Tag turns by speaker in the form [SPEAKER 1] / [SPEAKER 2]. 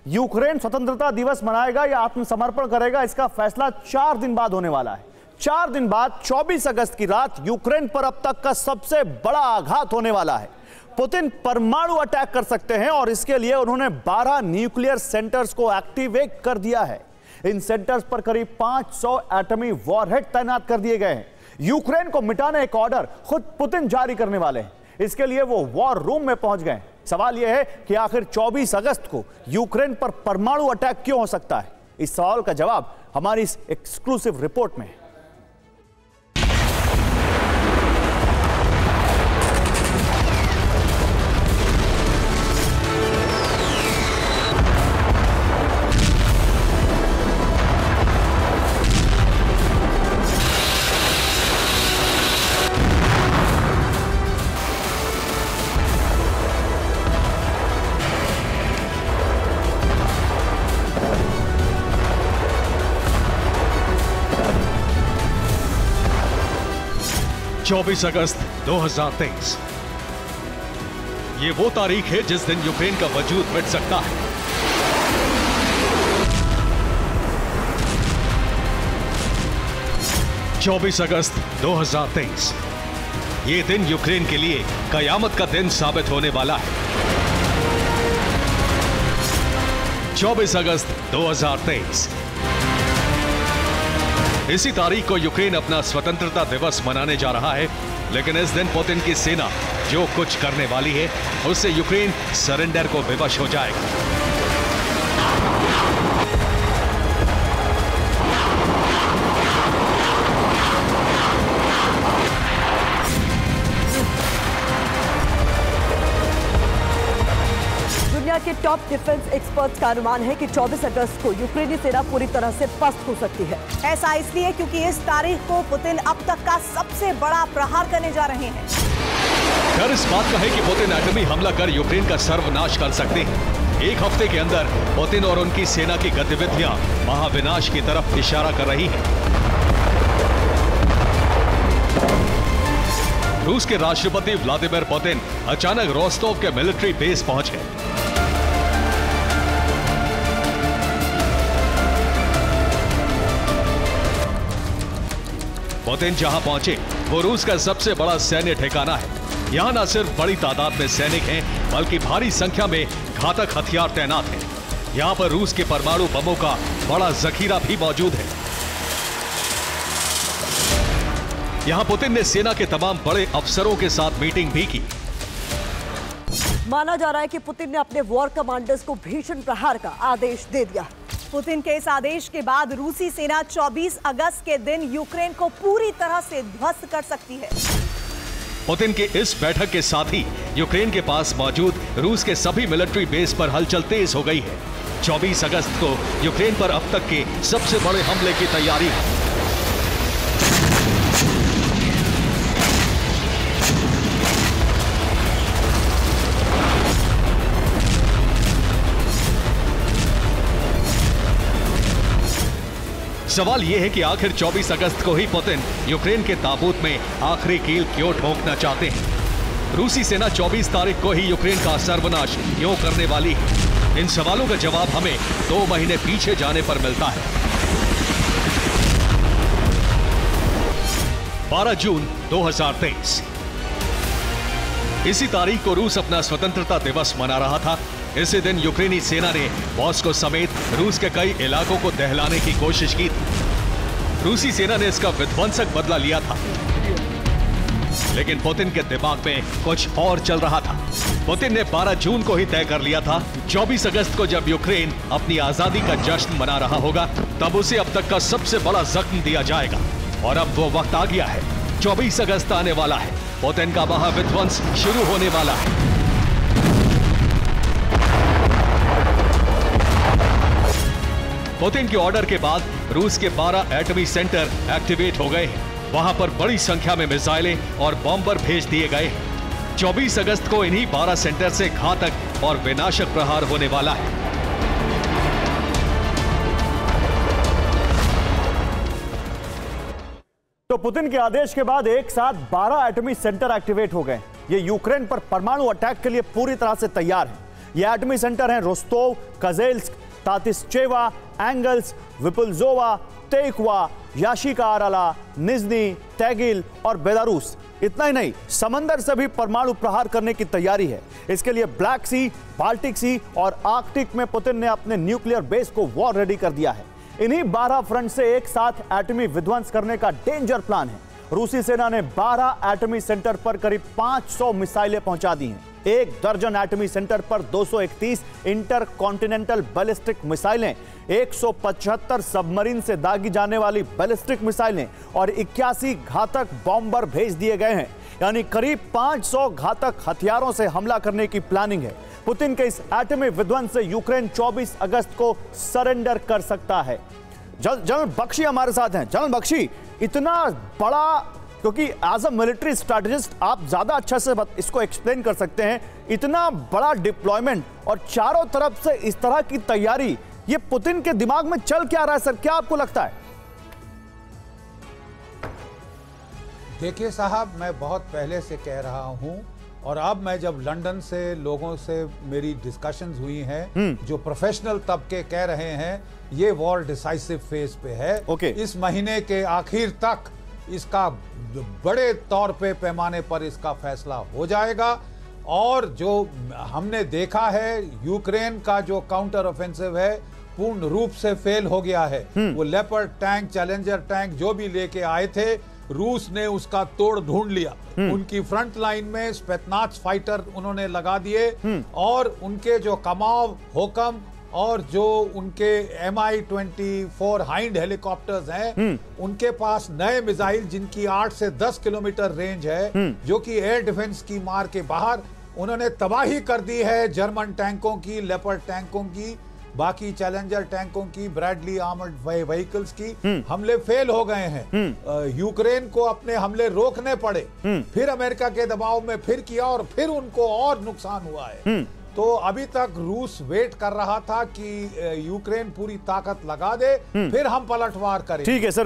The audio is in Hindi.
[SPEAKER 1] यूक्रेन स्वतंत्रता दिवस मनाएगा या आत्मसमर्पण करेगा, इसका फैसला 4 दिन बाद होने वाला है। 4 दिन बाद 24 अगस्त की रात यूक्रेन पर अब तक का सबसे बड़ा आघात होने वाला है। पुतिन परमाणु अटैक कर सकते हैं और इसके लिए उन्होंने 12 न्यूक्लियर सेंटर्स को एक्टिवेट कर दिया है। इन सेंटर्स पर करीब 500 एटमी वॉरहेड तैनात कर दिए गए हैं। यूक्रेन को मिटाने एक ऑर्डर खुद पुतिन जारी करने वाले हैं। इसके लिए वो वॉर रूम में पहुंच गए। सवाल यह है कि आखिर 24 अगस्त को यूक्रेन पर परमाणु अटैक क्यों हो सकता है? इस सवाल का जवाब हमारी इस एक्सक्लूसिव रिपोर्ट में है।
[SPEAKER 2] चौबीस अगस्त 2023 ये वो तारीख है जिस दिन यूक्रेन का वजूद मिट सकता है। चौबीस अगस्त 2023 ये दिन यूक्रेन के लिए कयामत का दिन साबित होने वाला है। 24 अगस्त 2023 इसी तारीख को यूक्रेन अपना स्वतंत्रता दिवस मनाने जा रहा है, लेकिन इस दिन पुतिन की सेना जो कुछ करने वाली है उससे यूक्रेन सरेंडर को विवश हो जाएगा।
[SPEAKER 3] के टॉप डिफेंस एक्सपर्ट्स का अनुमान है कि 24 अगस्त को यूक्रेनी सेना पूरी तरह से पस्त हो सकती है।
[SPEAKER 4] ऐसा इसलिए क्योंकि इस तारीख को पुतिन अब तक का सबसे बड़ा प्रहार करने जा रहे हैं।
[SPEAKER 2] डर इस बात का है कि पुतिन एटमी हमला कर यूक्रेन का सर्वनाश कर सकते हैं। एक हफ्ते के अंदर पुतिन और उनकी सेना की गतिविधियां महाविनाश की तरफ इशारा कर रही हैं। रूस के राष्ट्रपति व्लादिमीर पुतिन अचानक रोस्टोव के मिलिट्री बेस पहुंचे। पुतिन जहां पहुंचे वो रूस का सबसे बड़ा सैन्य ठिकाना है। यहां न सिर्फ बड़ी तादाद में सैनिक हैं, बल्कि भारी संख्या में घातक हथियार तैनात हैं। यहां पर रूस के परमाणु बमों का बड़ा जखीरा भी मौजूद है। यहां पुतिन ने सेना के तमाम बड़े अफसरों के साथ मीटिंग भी की।
[SPEAKER 3] माना जा रहा है कि पुतिन ने अपने वॉर कमांडर्स को भीषण प्रहार का आदेश दे दिया।
[SPEAKER 4] पुतिन के इस आदेश के बाद रूसी सेना 24 अगस्त के दिन यूक्रेन को पूरी तरह से ध्वस्त कर सकती है।
[SPEAKER 2] पुतिन के इस बैठक के साथ ही यूक्रेन के पास मौजूद रूस के सभी मिलिट्री बेस पर हलचल तेज हो गई है। 24 अगस्त को यूक्रेन पर अब तक के सबसे बड़े हमले की तैयारी है। सवाल यह है कि आखिर 24 अगस्त को ही पुतिन यूक्रेन के ताबूत में आखिरी कील क्यों ठोंकना चाहते हैं? रूसी सेना 24 तारीख को ही यूक्रेन का सर्वनाश क्यों करने वाली है? इन सवालों का जवाब हमें 2 महीने पीछे जाने पर मिलता है। 12 जून 2023 इसी तारीख को रूस अपना स्वतंत्रता दिवस मना रहा था। इसी दिन यूक्रेनी सेना ने मॉस्को समेत रूस के कई इलाकों को दहलाने की कोशिश की थी। रूसी सेना ने इसका विध्वंसक बदला लिया था, लेकिन पुतिन के दिमाग में कुछ और चल रहा था। पुतिन ने 12 जून को ही तय कर लिया था 24 अगस्त को जब यूक्रेन अपनी आजादी का जश्न मना रहा होगा, तब उसे अब तक का सबसे बड़ा जख्म दिया जाएगा। और अब वो वक्त आ गया है। 24 अगस्त आने वाला है। पुतिन का महाविध्वंस शुरू होने वाला है। पुतिन के ऑर्डर के बाद रूस के 12 एटमी सेंटर एक्टिवेट हो गए हैं। वहां पर बड़ी संख्या में मिसाइलें और बॉम्बर भेज दिए गए हैं। 24 अगस्त को इन्हीं 12 सेंटर से घातक और विनाशक प्रहार होने वाला है।
[SPEAKER 1] तो पुतिन के आदेश के बाद एक साथ 12 एटमी सेंटर एक्टिवेट हो गए। ये यूक्रेन पर परमाणु अटैक के लिए पूरी तरह से तैयार है। ये एटमी सेंटर हैं रोस्तोव, कजेल्स्क, तातिस्चेवा, एंगल्स, विपुलजोवा, तेक्वा, याशिका आराला, निज्नी, तैगिल और बेलारूस। इतना ही नहीं, समंदर से भी परमाणु प्रहार करने की तैयारी है। इसके लिए ब्लैक सी, बाल्टिक सी और आर्कटिक में पुतिन ने अपने न्यूक्लियर बेस को वॉर रेडी कर दिया है। इन्हीं 12 फ्रंट से एक साथ एटमी विध्वंस करने का डेंजर प्लान है। रूसी सेना ने 12 एटमी सेंटर पर करीब 500 मिसाइलें पहुंचा दी हैं। 1 दर्जन एटमी सेंटर पर 231 इंटर कॉन्टिनेंटल बैलिस्टिक मिसाइलें, 175 सबमरीन से दागी जाने वाली बैलिस्टिक मिसाइलें और 81 घातक बॉम्बर भेज दिए गए हैं। यानी करीब 500 घातक हथियारों से हमला करने की प्लानिंग है। पुतिन के इस एटमी विध्वंस से यूक्रेन 24 अगस्त को सरेंडर कर सकता है। जनरल बख्शी हमारे साथ हैं। जनरल बख्शी, इतना बड़ा, क्योंकि एज अ मिलिट्री स्ट्रैटेजिस्ट आप ज्यादा अच्छा से इसको एक्सप्लेन कर सकते हैं, इतना बड़ा डिप्लॉयमेंट और चारों तरफ से इस तरह की तैयारी, ये पुतिन के दिमाग में चल क्या रहा है सर, क्या आपको लगता है?
[SPEAKER 5] देखिए साहब, मैं बहुत पहले से कह रहा हूं और अब मैं जब लंदन से लोगों से मेरी डिस्कशंस हुई हैं, जो प्रोफेशनल तबके कह रहे हैं ये वॉर डिसाइसिव फेज पे है। इस महीने के आखिर तक इसका बड़े तौर पे पैमाने पर इसका फैसला हो जाएगा। और जो हमने देखा है, यूक्रेन का जो काउंटर ऑफेंसिव है पूर्ण रूप से फेल हो गया है। वो लेपर्ड टैंक, चैलेंजर टैंक जो भी लेके आए थे, रूस ने उसका तोड़ ढूंढ लिया। उनकी फ्रंट लाइन में स्पेतनाज फाइटर उन्होंने लगा दिए और उनके जो कमाव, होकम और जो उनके Mi-24 हाइंड हेलीकॉप्टर्स हैं, उनके पास नए मिसाइल जिनकी 8 से 10 किलोमीटर रेंज है, जो कि एयर डिफेंस की मार के बाहर, उन्होंने तबाही कर दी है जर्मन टैंकों की, लेपर्ड टैंकों की, बाकी चैलेंजर टैंकों की, ब्रैडली आर्मर्ड व्हीकल्स की। हमले फेल हो गए हैं। यूक्रेन को अपने हमले रोकने पड़े, फिर अमेरिका के दबाव में फिर किया और फिर उनको और नुकसान हुआ है। तो अभी तक रूस वेट कर रहा था कि यूक्रेन पूरी ताकत लगा दे, फिर हम पलटवार करें।
[SPEAKER 1] ठीक है सर।